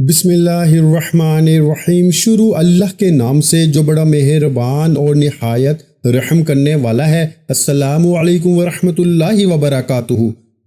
بسم اللہ الرحمن الرحیم۔ شروع اللہ کے نام سے جو بڑا مہربان اور نہایت رحم کرنے والا ہے۔ السلام علیکم ورحمۃ اللہ وبرکاتہ۔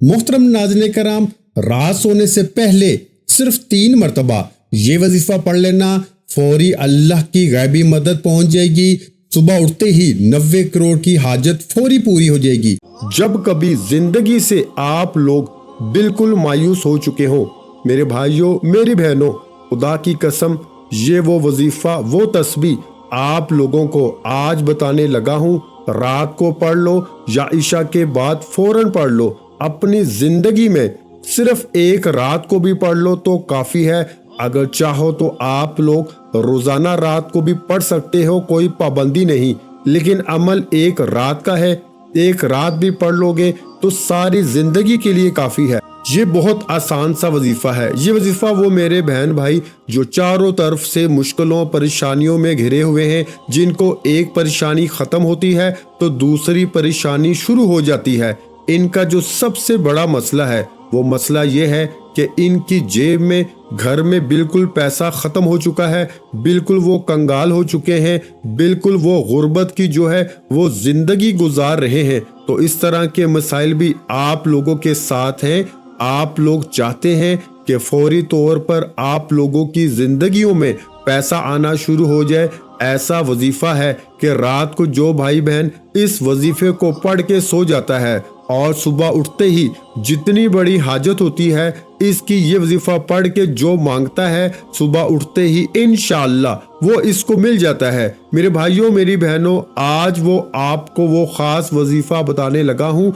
محترم ناظرین کرام، رات سونے سے پہلے صرف 3 مرتبہ یہ وظیفہ پڑھ لینا، فوری اللہ کی غیبی مدد پہنچ جائے گی۔ صبح اٹھتے ہی 90 کروڑ کی حاجت فوری پوری ہو جائے گی۔ جب کبھی زندگی سے آپ لوگ بالکل مایوس ہو چکے ہوں، میرے بھائیوں میری بہنوں، خدا کی قسم یہ وہ وظیفہ، وہ تسبیح آپ لوگوں کو آج بتانے لگا ہوں، رات کو پڑھ لو یا عشاء کے بعد فوراً پڑھ لو۔ اپنی زندگی میں صرف ایک رات کو بھی پڑھ لو تو کافی ہے۔ اگر چاہو تو آپ لوگ روزانہ رات کو بھی پڑھ سکتے ہو، کوئی پابندی نہیں، لیکن عمل ایک رات کا ہے۔ ایک رات بھی پڑھ لو گے تو ساری زندگی کے لیے کافی ہے۔ یہ بہت آسان سا وظیفہ ہے۔ یہ وظیفہ وہ میرے بہن بھائی جو چاروں طرف سے مشکلوں پریشانیوں میں گھرے ہوئے ہیں، جن کو ایک پریشانی ختم ہوتی ہے تو دوسری پریشانی شروع ہو جاتی ہے، ان کا جو سب سے بڑا مسئلہ ہے وہ مسئلہ یہ ہے کہ ان کی جیب میں گھر میں بالکل پیسہ ختم ہو چکا ہے، بالکل وہ کنگال ہو چکے ہیں، بالکل وہ غربت کی جو ہے وہ زندگی گزار رہے ہیں۔ تو اس طرح کے مسائل بھی آپ لوگوں کے ساتھ ہیں۔ آپ لوگ چاہتے ہیں کہ فوری طور پر آپ لوگوں کی زندگیوں میں پیسہ آنا شروع ہو جائے۔ ایسا وظیفہ ہے کہ رات کو جو بھائی بہن اس وظیفے کو پڑھ کے سو جاتا ہے اور صبح اٹھتے ہی جتنی بڑی حاجت ہوتی ہے اس کی یہ وظیفہ پڑھ کے جو مانگتا ہے، صبح اٹھتے ہی انشاءاللہ وہ اس کو مل جاتا ہے۔ میرے بھائیوں میری بہنوں، آج وہ آپ کو وہ خاص وظیفہ بتانے لگا ہوں۔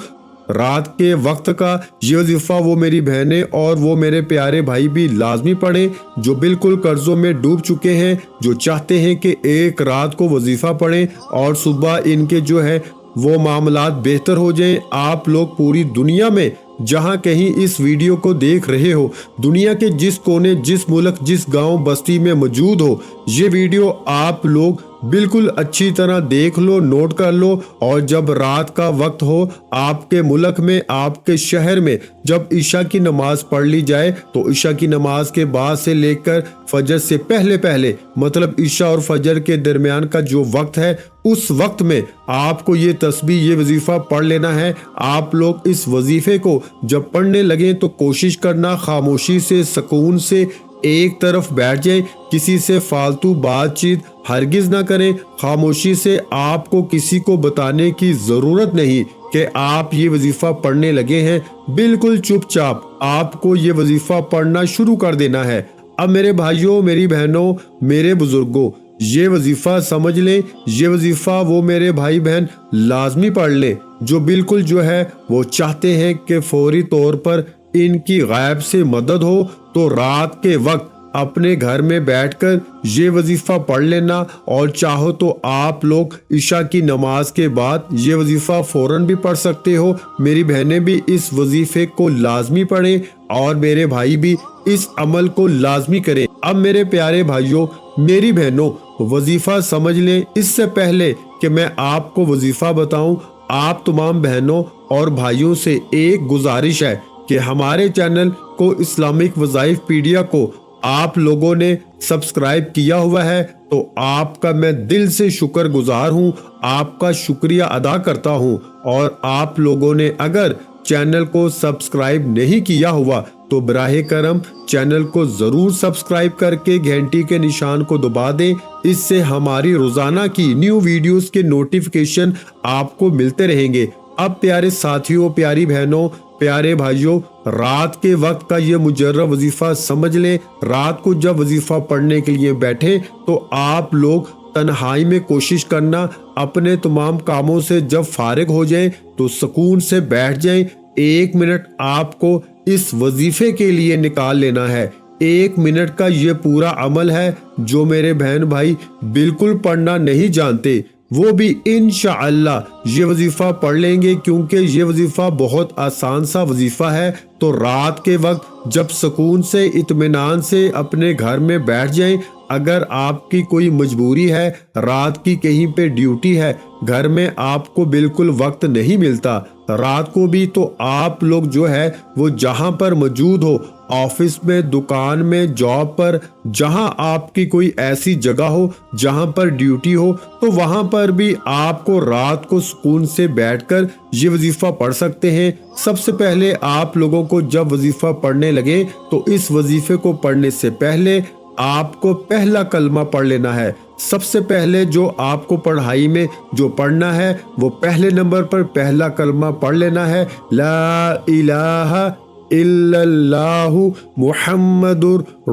رات کے وقت کا یہ وظیفہ وہ میری بہنیں اور وہ میرے پیارے بھائی بھی لازمی پڑھیں، جو بالکل قرضوں میں ڈوب چکے ہیں، جو چاہتے ہیں کہ ایک رات کو وظیفہ پڑھیں اور صبح ان کے جو ہے وہ معاملات بہتر ہو جائیں۔ آپ لوگ پوری دنیا میں جہاں کہیں اس ویڈیو کو دیکھ رہے ہو، دنیا کے جس کونے، جس ملک، جس گاؤں بستی میں موجود ہو، یہ ویڈیو آپ لوگ بالکل اچھی طرح دیکھ لو، نوٹ کر لو، اور جب رات کا وقت ہو آپ کے ملک میں، آپ کے شہر میں، جب عشاء کی نماز پڑھ لی جائے تو عشاء کی نماز کے بعد سے لے کر فجر سے پہلے مطلب عشاء اور فجر کے درمیان کا جو وقت ہے، اس وقت میں آپ کو یہ تسبیح، یہ وظیفہ پڑھ لینا ہے۔ آپ لوگ اس وظیفے کو جب پڑھنے لگیں تو کوشش کرنا خاموشی سے، سکون سے ایک طرف بیٹھ جائیں، کسی سے فالتو بات چیت ہرگز نہ کریں۔ خاموشی سے، آپ کو کسی کو بتانے کی ضرورت نہیں کہ آپ یہ وظیفہ پڑھنے لگے ہیں، بالکل چپ چاپ آپ کو یہ وظیفہ پڑھنا شروع کر دینا ہے۔ اب میرے بھائیوں میری بہنوں میرے بزرگوں، یہ وظیفہ سمجھ لیں، یہ وظیفہ وہ میرے بھائی بہن لازمی پڑھ لیں جو بالکل جو ہے وہ چاہتے ہیں کہ فوری طور پر ان کی غیب سے مدد ہو۔ تو رات کے وقت اپنے گھر میں بیٹھ کر یہ وظیفہ پڑھ لینا، اور چاہو تو آپ لوگ عشاء کی نماز کے بعد یہ وظیفہ فوراً بھی پڑھ سکتے ہو۔ میری بہنیں بھی اس وظیفے کو لازمی پڑھیں اور میرے بھائی بھی اس عمل کو لازمی کریں۔ اب میرے پیارے بھائیوں میری بہنوں، وظیفہ سمجھ لیں۔ اس سے پہلے کہ میں آپ کو وظیفہ بتاؤں، آپ تمام بہنوں اور بھائیوں سے ایک گزارش ہے کہ ہمارے چینل کو اسلامک وظائف پیڈیا کو آپ لوگوں نے سبسکرائب کیا ہوا ہے تو آپ کا میں دل سے شکر گزار ہوں، آپ کا شکریہ ادا کرتا ہوں۔ اور آپ لوگوں نے اگر چینل کو سبسکرائب نہیں کیا ہوا تو براہ کرم چینل کو ضرور سبسکرائب کر کے گھنٹی کے نشان کو دبا دیں، اس سے ہماری روزانہ کی نیو ویڈیوز کے نوٹیفیکیشن آپ کو ملتے رہیں گے۔ اب پیارے ساتھیوں، پیاری بہنوں، پیارے بھائیوں، رات کے وقت کا یہ مجرب وظیفہ سمجھ لیں۔ رات کو جب وظیفہ پڑھنے کے لیے بیٹھیں تو آپ لوگ تنہائی میں کوشش کرنا، اپنے تمام کاموں سے جب فارغ ہو جائیں تو سکون سے بیٹھ جائیں۔ 1 منٹ آپ کو اس وظیفے کے لیے نکال لینا ہے۔ 1 منٹ کا یہ پورا عمل ہے۔ جو میرے بہن بھائی بالکل پڑھنا نہیں جانتے وہ بھی انشاءاللہ یہ وظیفہ پڑھ لیں گے، کیونکہ یہ وظیفہ بہت آسان سا وظیفہ ہے۔ تو رات کے وقت جب سکون سے، اطمینان سے اپنے گھر میں بیٹھ جائیں، اگر آپ کی کوئی مجبوری ہے، رات کی کہیں پہ ڈیوٹی ہے، گھر میں آپ کو بالکل وقت نہیں ملتا، رات کو بھی، تو آپ لوگ جو ہے وہ جہاں پر موجود ہو، آفس میں، دکان میں، جاب پر، جہاں آپ کی کوئی ایسی جگہ ہو جہاں پر ڈیوٹی ہو، تو وہاں پر بھی آپ کو رات کو سکون سے بیٹھ کر یہ وظیفہ پڑھ سکتے ہیں۔ سب سے پہلے آپ لوگوں کو جب وظیفہ پڑھنے لگے تو اس وظیفے کو پڑھنے سے پہلے آپ کو پہلا کلمہ پڑھ لینا ہے۔ سب سے پہلے جو آپ کو پڑھائی میں جو پڑھنا ہے وہ پہلے نمبر پر پہلا کلمہ پڑھ لینا ہے، لا الہ الا اللہ محمد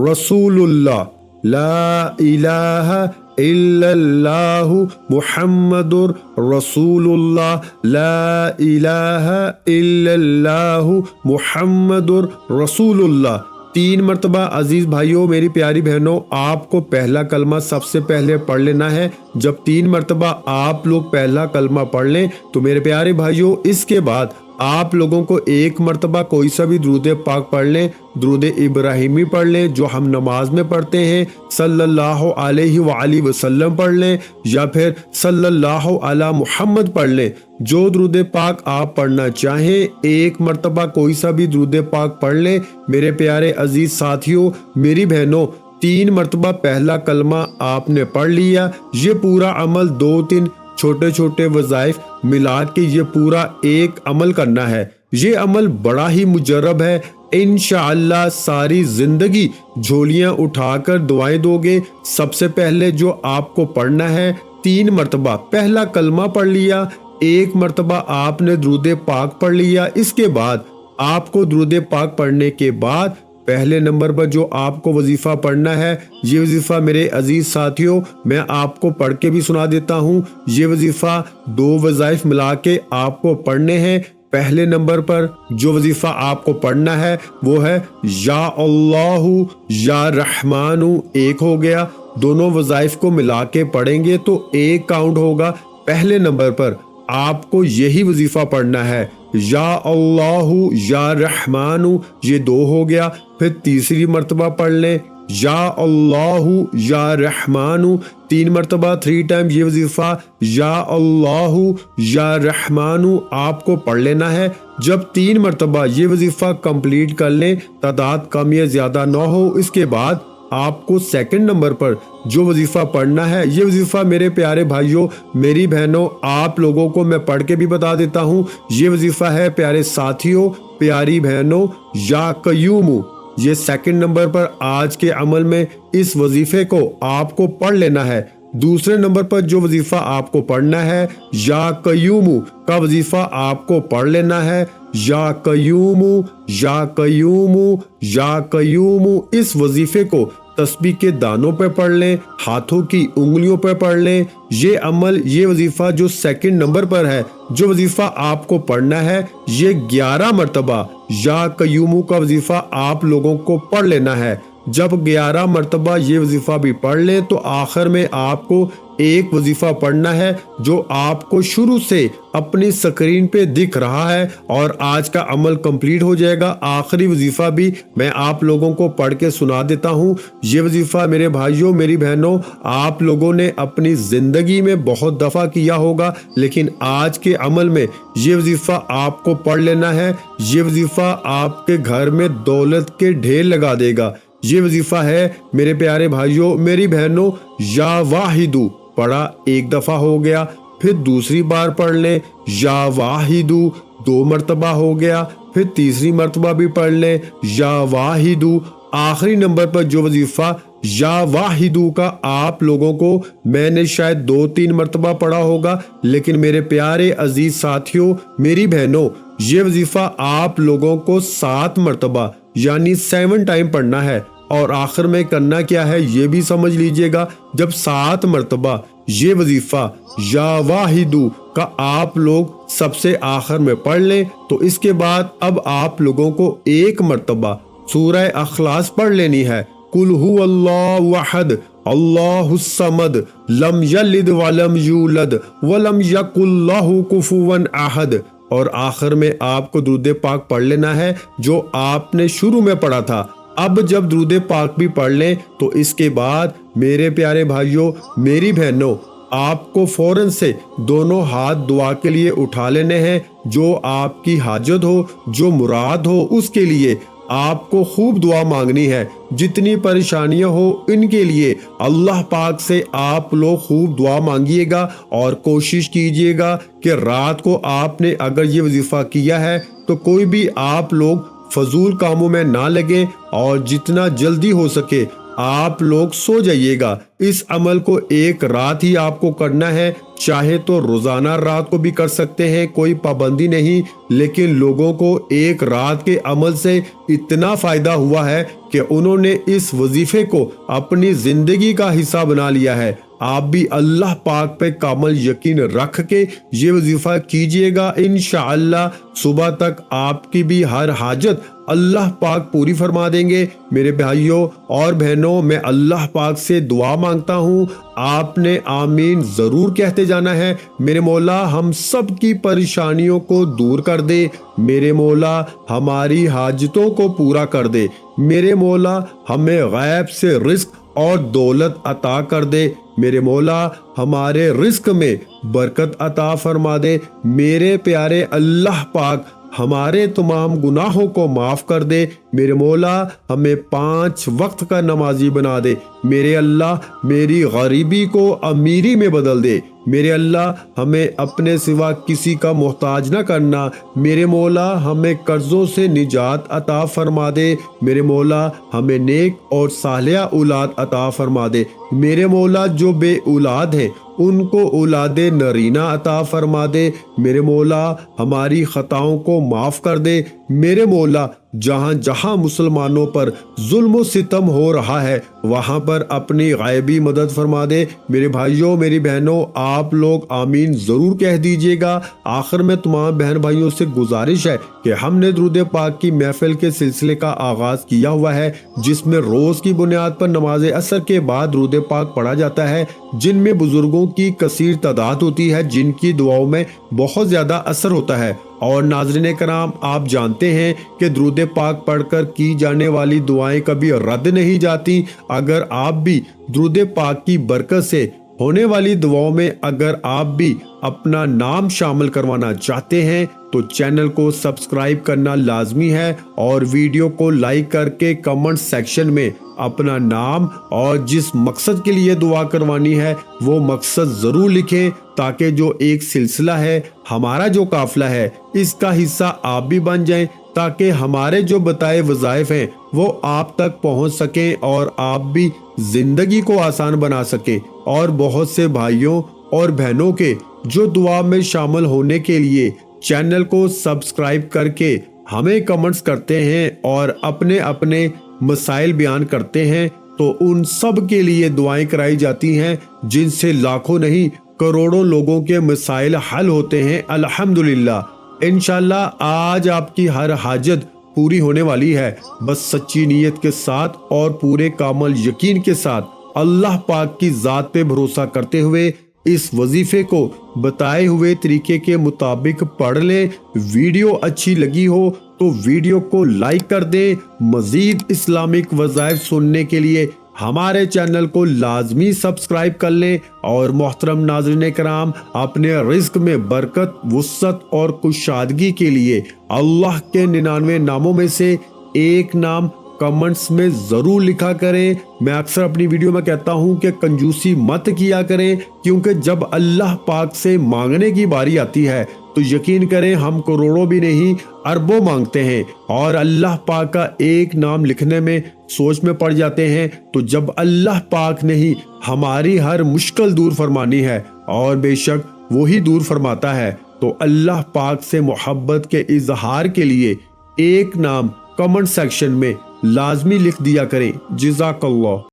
رسول اللہ، لا الہ الا اللہ محمد رسول اللہ، لا الہ الا اللہ محمد رسول اللہ۔ 3 مرتبہ عزیز بھائیوں، میری پیاری بہنوں، آپ کو پہلا کلمہ سب سے پہلے پڑھ لینا ہے۔ جب 3 مرتبہ آپ لوگ پہلا کلمہ پڑھ لیں تو میرے پیارے بھائیوں، اس کے بعد آپ لوگوں کو 1 مرتبہ کوئی سا بھی درود پاک پڑھ لیں، درود ابراہیمی پڑھ لیں جو ہم نماز میں پڑھتے ہیں، صلی اللہ علیہ وآلہ وسلم پڑھ لیں، یا پھر صلی اللہ علی محمد پڑھ لیں۔ جو درود پاک آپ پڑھنا چاہیں 1 مرتبہ کوئی سا بھی درود پاک پڑھ لیں۔ میرے پیارے عزیز ساتھیوں، میری بہنوں، 3 مرتبہ پہلا کلمہ آپ نے پڑھ لیا۔ یہ پورا عمل 2-3 چھوٹے چھوٹے وظائف ملا کے یہ پورا ایک عمل کرنا ہے۔ یہ عمل بڑا ہی مجرب ہے، انشاءاللہ ساری زندگی جھولیاں اٹھا کر دعائیں دو گے۔ سب سے پہلے جو آپ کو پڑھنا ہے، 3 مرتبہ پہلا کلمہ پڑھ لیا، 1 مرتبہ آپ نے درود پاک پڑھ لیا۔ اس کے بعد آپ کو درود پاک پڑھنے کے بعد پہلے نمبر پر جو آپ کو وظیفہ پڑھنا ہے، یہ وظیفہ میرے عزیز ساتھیوں میں آپ کو پڑھ کے بھی سنا دیتا ہوں۔ یہ وظیفہ 2 وظائف ملا کے آپ کو پڑھنے ہیں۔ پہلے نمبر پر جو وظیفہ آپ کو پڑھنا ہے وہ ہے یا اللہ یا رحمان، 1 ہو گیا۔ دونوں وظائف کو ملا کے پڑھیں گے تو 1 کاؤنٹ ہوگا۔ پہلے نمبر پر آپ کو یہی وظیفہ پڑھنا ہے، یا اللہ یا رحمان، یہ 2 ہو گیا۔ پھر تیسری مرتبہ پڑھ لیں، یا اللہ یا رحمان، 3 مرتبہ 3 ٹائم یہ وظیفہ یا اللہ یا رحمان آپ کو پڑھ لینا ہے۔ جب 3 مرتبہ یہ وظیفہ کمپلیٹ کر لیں، تعداد کم یا زیادہ نہ ہو، اس کے بعد آپ کو سیکنڈ نمبر پر جو وظیفہ پڑھنا ہے، یہ وظیفہ میرے پیارے بھائیوں، میری بہنوں، آپ لوگوں کو میں پڑھ کے بھی بتا دیتا ہوں۔ یہ وظیفہ ہے پیارے ساتھیوں، پیاری بہنوں، یا قیوم۔ یہ سیکنڈ نمبر پر آج کے عمل میں اس وظیفے کو آپ کو پڑھ لینا ہے۔ دوسرے نمبر پر جو وظیفہ آپ کو پڑھنا ہے، یا قیوم کا وظیفہ آپ کو پڑھ لینا ہے، یا قیوم یا قیوم یا قیوم۔ اس وظیفے کو تسبیح کے دانوں پہ پڑھ لیں، ہاتھوں کی انگلیوں پہ پڑھ لیں۔ یہ عمل، یہ وظیفہ جو سیکنڈ نمبر پر ہے، جو وظیفہ آپ کو پڑھنا ہے، یہ 11 مرتبہ یا قیوم کا وظیفہ آپ لوگوں کو پڑھ لینا ہے۔ جب 11 مرتبہ یہ وظیفہ بھی پڑھ لیں تو آخر میں آپ کو ایک وظیفہ پڑھنا ہے جو آپ کو شروع سے اپنی سکرین پہ دکھ رہا ہے، اور آج کا عمل کمپلیٹ ہو جائے گا۔ آخری وظیفہ بھی میں آپ لوگوں کو پڑھ کے سنا دیتا ہوں۔ یہ وظیفہ میرے بھائیوں، میری بہنوں، آپ لوگوں نے اپنی زندگی میں بہت دفعہ کیا ہوگا، لیکن آج کے عمل میں یہ وظیفہ آپ کو پڑھ لینا ہے۔ یہ وظیفہ آپ کے گھر میں دولت کے ڈھیر لگا دے گا۔ یہ وظیفہ ہے میرے پیارے بھائیوں، میری بہنوں، یا واحدو پڑھا 1 دفعہ ہو گیا، پھر دوسری بار پڑھ لیں، یا واحدو 2 مرتبہ ہو گیا، پھر تیسری مرتبہ بھی پڑھ لیں، یا واحدو۔ آخری نمبر پر جو وظیفہ یا واحدو کا آپ لوگوں کو میں نے شاید 2-3 مرتبہ پڑھا ہوگا، لیکن میرے پیارے عزیز ساتھیوں، میری بہنوں، یہ وظیفہ آپ لوگوں کو 7 مرتبہ یعنی 7 ٹائم پڑھنا ہے۔ اور آخر میں کرنا کیا ہے یہ بھی سمجھ لیجئے گا۔ جب 7 مرتبہ یہ وظیفہ یا واحدو کا آپ لوگ سب سے آخر میں پڑھ لیں تو اس کے بعد اب آپ لوگوں کو 1 مرتبہ سورہ اخلاص پڑھ لینی ہے۔ قل هو اللہ احد اللہ الصمد لم یلد ولم یولد ولم یکن لہ کفوا احد۔ اور آخر میں آپ کو درود پاک پڑھ لینا ہے جو آپ نے شروع میں پڑھا تھا۔ اب جب درود پاک بھی پڑھ لیں تو اس کے بعد میرے پیارے بھائیوں، میری بہنوں، آپ کو فوراً سے دونوں ہاتھ دعا کے لیے اٹھا لینے ہیں، جو آپ کی حاجت ہو، جو مراد ہو، اس کے لیے آپ کو خوب دعا مانگنی ہے۔ جتنی پریشانیاں ہو ان کے لیے اللہ پاک سے آپ لوگ خوب دعا مانگیے گا، اور کوشش کیجئے گا کہ رات کو آپ نے اگر یہ وظیفہ کیا ہے تو کوئی بھی آپ لوگ فضول کاموں میں نہ لگے، اور جتنا جلدی ہو سکے آپ لوگ سو جائیے گا۔ اس عمل کو ایک رات ہی آپ کو کرنا ہے، چاہے تو روزانہ رات کو بھی کر سکتے ہیں، کوئی پابندی نہیں، لیکن لوگوں کو ایک رات کے عمل سے اتنا فائدہ ہوا ہے کہ انہوں نے اس وظیفے کو اپنی زندگی کا حصہ بنا لیا ہے۔ آپ بھی اللہ پاک پہ کامل یقین رکھ کے یہ وظیفہ کیجئے گا، انشاءاللہ صبح تک آپ کی بھی ہر حاجت اللہ پاک پوری فرما دیں گے۔ میرے بھائیوں اور بہنوں، میں اللہ پاک سے دعا مانگتا ہوں، آپ نے آمین ضرور کہتے جانا ہے۔ میرے مولا ہم سب کی پریشانیوں کو دور کر دے، میرے مولا ہماری حاجتوں کو پورا کر دے، میرے مولا ہمیں غیب سے رزق اور دولت عطا کر دے، میرے مولا ہمارے رزق میں برکت عطا فرما دے، میرے پیارے اللہ پاک ہمارے تمام گناہوں کو معاف کر دے، میرے مولا ہمیں 5 وقت کا نمازی بنا دے، میرے اللہ میری غریبی کو امیری میں بدل دے، میرے اللہ ہمیں اپنے سوا کسی کا محتاج نہ کرنا، میرے مولا ہمیں قرضوں سے نجات عطا فرما دے، میرے مولا ہمیں نیک اور صالحہ اولاد عطا فرما دے، میرے مولا جو بے اولاد ہیں ان کو اولاد نرینہ عطا فرما دے، میرے مولا ہماری خطاؤں کو معاف کر دے، میرے مولا جہاں جہاں مسلمانوں پر ظلم و ستم ہو رہا ہے وہاں پر اپنی غیبی مدد فرما دے۔ میرے بھائیوں میری بہنوں، آپ لوگ آمین ضرور کہہ دیجئے گا۔ آخر میں تمام بہن بھائیوں سے گزارش ہے کہ ہم نے درود پاک کی محفل کے سلسلے کا آغاز کیا ہوا ہے، جس میں روز کی بنیاد پر نماز عصر کے بعد درود پاک پڑھا جاتا ہے، جن میں بزرگوں کی کثیر تعداد ہوتی ہے، جن کی دعاؤں میں بہت زیادہ اثر ہوتا ہے۔ اور ناظرین کرام، آپ جانتے ہیں کہ درود پاک پڑھ کر کی جانے والی دعائیں کبھی رد نہیں جاتی۔ اگر آپ بھی درود پاک کی برکت سے ہونے والی دعاؤں میں اگر آپ بھی اپنا نام شامل کروانا چاہتے ہیں تو چینل کو سبسکرائب کرنا لازمی ہے، اور ویڈیو کو لائک کر کے کمنٹ سیکشن میں اپنا نام اور جس مقصد کے لیے دعا کروانی ہے وہ مقصد ضرور لکھیں، تاکہ جو ایک سلسلہ ہے، ہمارا جو قافلہ ہے، اس کا حصہ آپ بھی بن جائیں، تاکہ ہمارے جو بتائے وظائف ہیں وہ آپ تک پہنچ سکیں اور آپ بھی زندگی کو آسان بنا سکیں۔ اور بہت سے بھائیوں اور بہنوں کے جو دعا میں شامل ہونے کے لیے چینل کو سبسکرائب کر کے ہمیں کمنٹس کرتے ہیں اور اپنے اپنے مسائل بیان کرتے ہیں، تو ان سب کے لیے دعائیں کرائی جاتی ہیں، جن سے لاکھوں نہیں کروڑوں لوگوں کے مسائل حل ہوتے ہیں الحمدللہ۔ انشاءاللہ آج آپ کی ہر حاجت پوری ہونے والی ہے، بس سچی نیت کے ساتھ اور پورے کامل یقین کے ساتھ اللہ پاک کی ذات پہ بھروسہ کرتے ہوئے اس وظیفے کو بتائے ہوئے طریقے کے مطابق پڑھ لیں۔ ویڈیو اچھی لگی ہو تو ویڈیو کو لائک کر دیں۔ مزید اسلامک وظائف سننے کے لیے ہمارے چینل کو لازمی سبسکرائب کر لیں۔ اور محترم ناظرین کرام، اپنے رزق میں برکت، وسعت اور کشادگی کے لیے اللہ کے 99 ناموں میں سے ایک نام کمنٹس میں ضرور لکھا کریں۔ میں اکثر اپنی ویڈیو میں کہتا ہوں کہ کنجوسی مت کیا کریں، کیونکہ جب اللہ پاک سے مانگنے کی باری آتی ہے تو یقین کریں ہم کروڑوں بھی نہیں اربوں مانگتے ہیں، اور اللہ پاک کا ایک نام لکھنے میں سوچ میں پڑ جاتے ہیں۔ تو جب اللہ پاک نے ہی ہماری ہر مشکل دور فرمانی ہے، اور بے شک وہی دور فرماتا ہے، تو اللہ پاک سے محبت کے اظہار کے لیے ایک نام کمنٹ سیکشن میں لازمی لکھ دیا کریں۔ جزاک اللہ۔